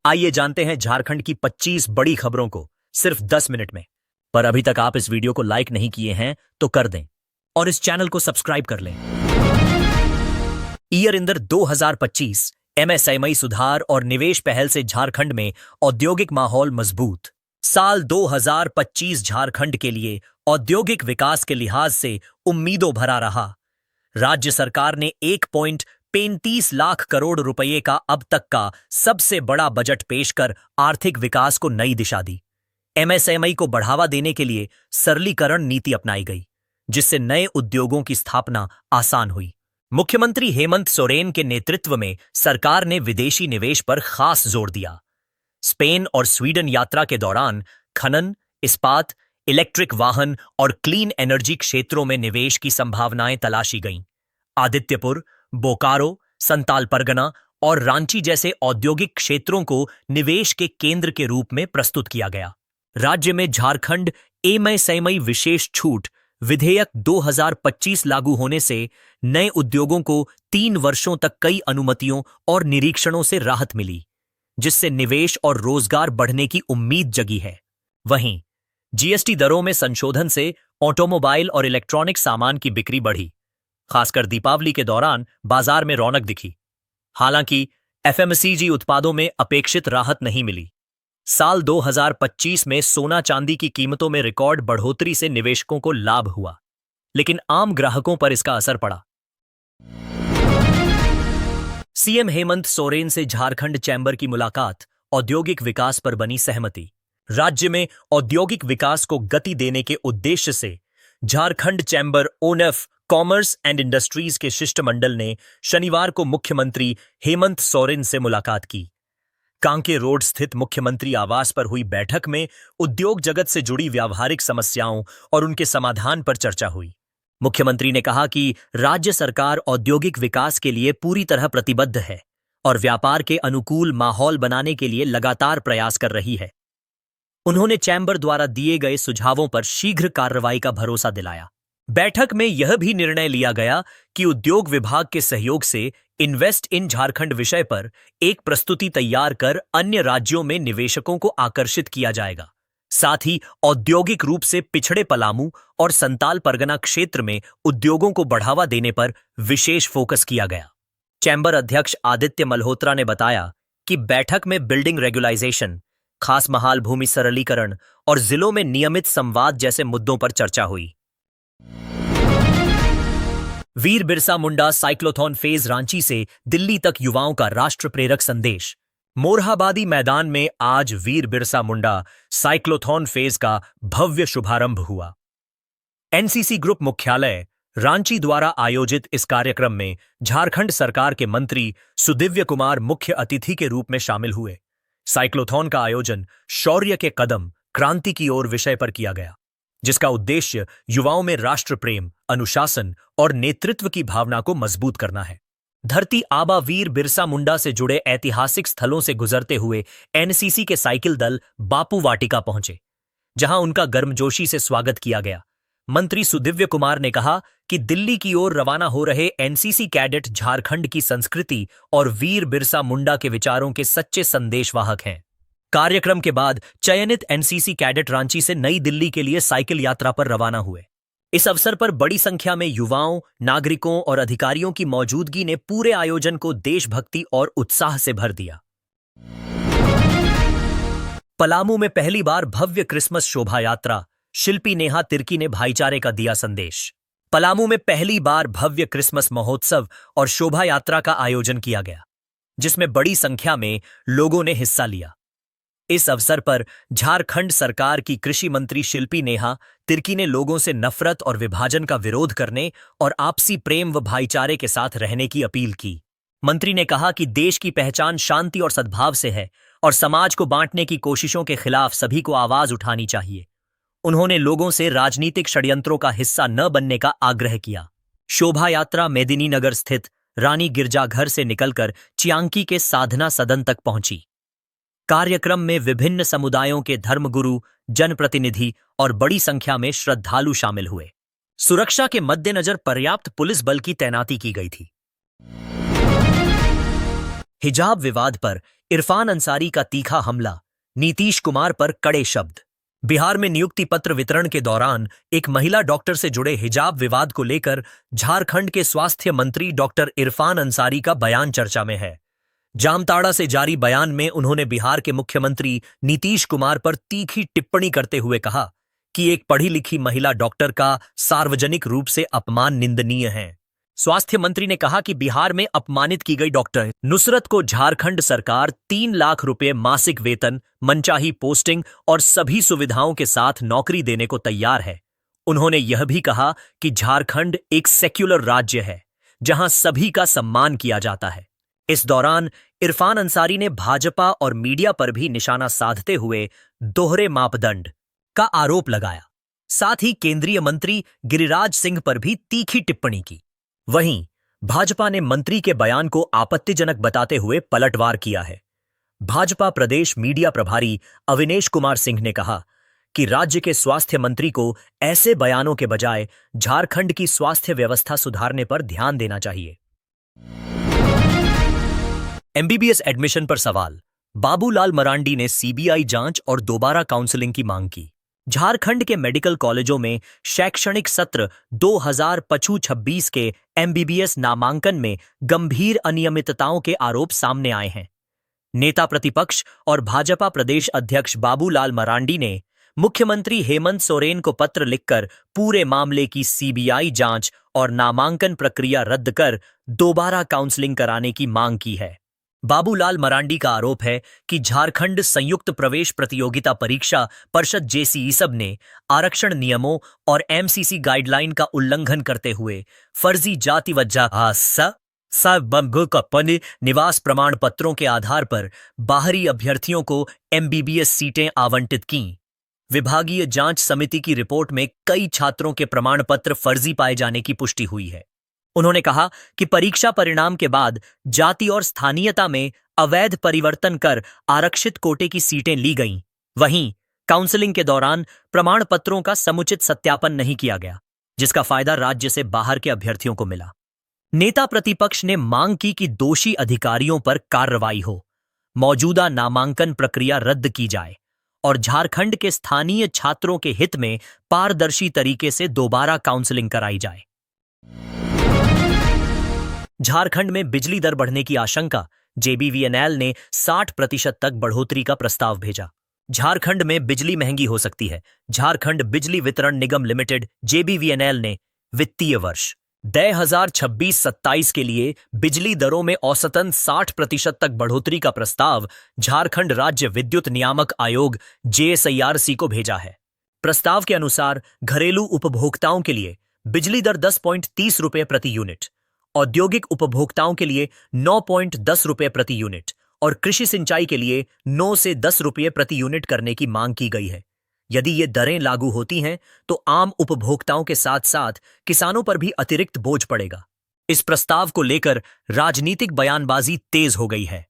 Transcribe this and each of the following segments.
आइए जानते हैं झारखंड की 25 बड़ी खबरों को सिर्फ 10 मिनट में। पर अभी तक आप इस वीडियो को लाइक नहीं किए हैं तो कर दें और इस चैनल को सब्सक्राइब कर लें। ईयर इंदर 2025 एमएसएमई सुधार और निवेश पहल से झारखंड में औद्योगिक माहौल मजबूत। साल 2025 झारखंड के लिए औद्योगिक विकास के लिहाज से उम्मीदों भरा रहा। राज्य सरकार ने 1.35 लाख करोड़ रुपए का अब तक का सबसे बड़ा बजट पेश कर आर्थिक विकास को नई दिशा दी। एमएसएमई को बढ़ावा देने के लिए सरलीकरण नीति अपनाई गई, जिससे नए उद्योगों की स्थापना आसान हुई। मुख्यमंत्री हेमंत सोरेन के नेतृत्व में सरकार ने विदेशी निवेश पर खास जोर दिया। स्पेन और स्वीडन यात्रा के दौरान खनन, इस्पात, इलेक्ट्रिक वाहन और क्लीन एनर्जी क्षेत्रों में निवेश की संभावनाएं तलाशी गईं। आदित्यपुर, बोकारो, संताल परगना और रांची जैसे औद्योगिक क्षेत्रों को निवेश के केंद्र के रूप में प्रस्तुत किया गया। राज्य में झारखंड एमएसएमई विशेष छूट विधेयक 2025 लागू होने से नए उद्योगों को 3 वर्षों तक कई अनुमतियों और निरीक्षणों से राहत मिली, जिससे निवेश और रोजगार बढ़ने की उम्मीद जगी है। वहीं जीएसटी दरों में संशोधन से ऑटोमोबाइल और इलेक्ट्रॉनिक सामान की बिक्री बढ़ी। खासकर दीपावली के दौरान बाजार में रौनक दिखी। हालांकि एफएमसीजी उत्पादों में अपेक्षित राहत नहीं मिली। साल 2025 में सोना चांदी की कीमतों में रिकॉर्ड बढ़ोतरी से निवेशकों को लाभ हुआ, लेकिन आम ग्राहकों पर इसका असर पड़ा। सीएम हेमंत सोरेन से झारखंड चैंबर की मुलाकात, औद्योगिक विकास पर बनी सहमति। राज्य में औद्योगिक विकास को गति देने के उद्देश्य से Jharkhand chamber of commerce and industries के शिष्टमंडल ने शनिवार को मुख्यमंत्री हेमंत सोरेन से मुलाकात की। कांके रोड स्थित मुख्यमंत्री आवास पर हुई बैठक में उद्योग जगत से जुड़ी व्यावहारिक समस्याओं और उनके समाधान पर चर्चा हुई। मुख्यमंत्री ने कहा कि राज्य सरकार औद्योगिक विकास के लिए पूरी तरह प्रतिबद्ध है और व्यापार के अनुकूल माहौल बनाने के लिए लगातार प्रयास कर रही है। उन्होंने चैंबर द्वारा दिए गए सुझावों पर शीघ्र कार्रवाई का भरोसा दिलाया। बैठक में यह भी निर्णय लिया गया कि उद्योग विभाग के सहयोग से इन्वेस्ट इन झारखंड विषय पर एक प्रस्तुति तैयार कर अन्य राज्यों में निवेशकों को आकर्षित किया जाएगा। साथ ही औद्योगिक रूप से पिछड़े पलामू और संताल परगना क्षेत्र में उद्योगों को बढ़ावा देने पर विशेष फोकस किया गया। चैंबर अध्यक्ष आदित्य मल्होत्रा ने बताया कि बैठक में बिल्डिंग रेगुलाइजेशन, खास महाल भूमि सरलीकरण और जिलों में नियमित संवाद जैसे मुद्दों पर चर्चा हुई। वीर बिरसा मुंडा साइक्लोथॉन फेज रांची से दिल्ली तक युवाओं का राष्ट्र प्रेरक संदेश। मोरहाबादी मैदान में आज वीर बिरसा मुंडा साइक्लोथॉन फेज का भव्य शुभारंभ हुआ। एनसीसी ग्रुप मुख्यालय रांची द्वारा आयोजित इस कार्यक्रम में झारखंड सरकार के मंत्री सुदिव्य कुमार मुख्य अतिथि के रूप में शामिल हुए। साइक्लोथॉन का आयोजन शौर्य के कदम, क्रांति की ओर विषय पर किया गया, जिसका उद्देश्य युवाओं में राष्ट्र प्रेम, अनुशासन और नेतृत्व की भावना को मजबूत करना है। धरती आबा वीर बिरसा मुंडा से जुड़े ऐतिहासिक स्थलों से गुजरते हुए एनसीसी के साइकिल दल बापू वाटिका पहुंचे, जहां उनका गर्मजोशी से स्वागत किया गया। मंत्री सुदिव्य कुमार ने कहा कि दिल्ली की ओर रवाना हो रहे एनसीसी कैडेट झारखंड की संस्कृति और वीर बिरसा मुंडा के विचारों के सच्चे संदेशवाहक हैं। कार्यक्रम के बाद चयनित एनसीसी कैडेट रांची से नई दिल्ली के लिए साइकिल यात्रा पर रवाना हुए। इस अवसर पर बड़ी संख्या में युवाओं, नागरिकों और अधिकारियों की मौजूदगी ने पूरे आयोजन को देशभक्ति और उत्साह से भर दिया। पलामू में पहली बार भव्य क्रिसमस शोभा यात्रा, शिल्पी नेहा तिर्की ने भाईचारे का दिया संदेश। पलामू में पहली बार भव्य क्रिसमस महोत्सव और शोभा यात्रा का आयोजन किया गया, जिसमें बड़ी संख्या में लोगों ने हिस्सा लिया। इस अवसर पर झारखंड सरकार की कृषि मंत्री शिल्पी नेहा तिर्की ने लोगों से नफरत और विभाजन का विरोध करने और आपसी प्रेम व भाईचारे के साथ रहने की अपील की। मंत्री ने कहा कि देश की पहचान शांति और सद्भाव से है और समाज को बांटने की कोशिशों के खिलाफ सभी को आवाज उठानी चाहिए। उन्होंने लोगों से राजनीतिक षड्यंत्रों का हिस्सा न बनने का आग्रह किया। शोभा यात्रा मेदिनीनगर स्थित रानी गिरजाघर से निकलकर चियांकी के साधना सदन तक पहुंची। कार्यक्रम में विभिन्न समुदायों के धर्मगुरु, जनप्रतिनिधि और बड़ी संख्या में श्रद्धालु शामिल हुए। सुरक्षा के मद्देनजर पर्याप्त पुलिस बल की तैनाती की गई थी। हिजाब विवाद पर इरफान अंसारी का तीखा हमला, नीतीश कुमार पर कड़े शब्द। बिहार में नियुक्ति पत्र वितरण के दौरान एक महिला डॉक्टर से जुड़े हिजाब विवाद को लेकर झारखंड के स्वास्थ्य मंत्री डॉक्टर इरफान अंसारी का बयान चर्चा में है। जामताड़ा से जारी बयान में उन्होंने बिहार के मुख्यमंत्री नीतीश कुमार पर तीखी टिप्पणी करते हुए कहा कि एक पढ़ी लिखी महिला डॉक्टर का सार्वजनिक रूप से अपमान निंदनीय है। स्वास्थ्य मंत्री ने कहा कि बिहार में अपमानित की गई डॉक्टर नुसरत को झारखंड सरकार 3 लाख रुपए मासिक वेतन, मनचाही पोस्टिंग और सभी सुविधाओं के साथ नौकरी देने को तैयार है। उन्होंने यह भी कहा कि झारखंड एक सेक्युलर राज्य है जहां सभी का सम्मान किया जाता है। इस दौरान इरफान अंसारी ने भाजपा और मीडिया पर भी निशाना साधते हुए दोहरे मापदंड का आरोप लगाया। साथ ही केंद्रीय मंत्री गिरिराज सिंह पर भी तीखी टिप्पणी की। वहीं भाजपा ने मंत्री के बयान को आपत्तिजनक बताते हुए पलटवार किया है। भाजपा प्रदेश मीडिया प्रभारी अविनेश कुमार सिंह ने कहा कि राज्य के स्वास्थ्य मंत्री को ऐसे बयानों के बजाय झारखंड की स्वास्थ्य व्यवस्था सुधारने पर ध्यान देना चाहिए। एमबीबीएस एडमिशन पर सवाल, बाबूलाल मरांडी ने सीबीआई जांच और दोबारा काउंसलिंग की मांग की। झारखंड के मेडिकल कॉलेजों में शैक्षणिक सत्र 2025-26 के एमबीबीएस नामांकन में गंभीर अनियमितताओं के आरोप सामने आए हैं। नेता प्रतिपक्ष और भाजपा प्रदेश अध्यक्ष बाबूलाल मरांडी ने मुख्यमंत्री हेमंत सोरेन को पत्र लिखकर पूरे मामले की सीबीआई जांच और नामांकन प्रक्रिया रद्द कर दोबारा काउंसलिंग कराने की मांग की है। बाबूलाल मरांडी का आरोप है कि झारखंड संयुक्त प्रवेश प्रतियोगिता परीक्षा परिषद जेसीईसब ने आरक्षण नियमों और एमसीसी गाइडलाइन का उल्लंघन करते हुए फर्जी जाति निवास प्रमाण पत्रों के आधार पर बाहरी अभ्यर्थियों को एमबीबीएस सीटें आवंटित कीं। विभागीय जांच समिति की रिपोर्ट में कई छात्रों के प्रमाण पत्र फर्जी पाए जाने की पुष्टि हुई है। उन्होंने कहा कि परीक्षा परिणाम के बाद जाति और स्थानीयता में अवैध परिवर्तन कर आरक्षित कोटे की सीटें ली गईं। वहीं काउंसलिंग के दौरान प्रमाण पत्रों का समुचित सत्यापन नहीं किया गया, जिसका फायदा राज्य से बाहर के अभ्यर्थियों को मिला। नेता प्रतिपक्ष ने मांग की कि दोषी अधिकारियों पर कार्रवाई हो, मौजूदा नामांकन प्रक्रिया रद्द की जाए और झारखंड के स्थानीय छात्रों के हित में पारदर्शी तरीके से दोबारा काउंसलिंग कराई जाए। झारखंड में बिजली दर बढ़ने की आशंका, जेबीवीएनएल ने 60% तक बढ़ोतरी का प्रस्ताव भेजा। झारखंड में बिजली महंगी हो सकती है। झारखंड बिजली वितरण निगम लिमिटेड जेबीवीएनएल ने वित्तीय वर्ष 2026-27 के लिए बिजली दरों में औसतन 60% तक बढ़ोतरी का प्रस्ताव झारखंड राज्य विद्युत नियामक आयोग जेएसआईआरसी को भेजा है। प्रस्ताव के अनुसार घरेलू उपभोक्ताओं के लिए बिजली दर 10.30 रुपये प्रति यूनिट, औद्योगिक उपभोक्ताओं के लिए 9.10 रुपये प्रति यूनिट और कृषि सिंचाई के लिए 9 से 10 रुपये प्रति यूनिट करने की मांग की गई है। यदि ये दरें लागू होती हैं तो आम उपभोक्ताओं के साथ साथ किसानों पर भी अतिरिक्त बोझ पड़ेगा। इस प्रस्ताव को लेकर राजनीतिक बयानबाजी तेज हो गई है।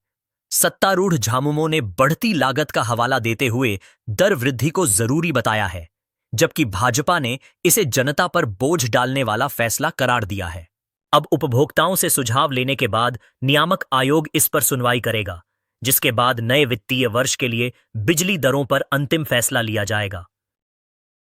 सत्तारूढ़ झामुमो ने बढ़ती लागत का हवाला देते हुए दर वृद्धि को जरूरी बताया है, जबकि भाजपा ने इसे जनता पर बोझ डालने वाला फैसला करार दिया है। अब उपभोक्ताओं से सुझाव लेने के बाद नियामक आयोग इस पर सुनवाई करेगा, जिसके बाद नए वित्तीय वर्ष के लिए बिजली दरों पर अंतिम फैसला लिया जाएगा।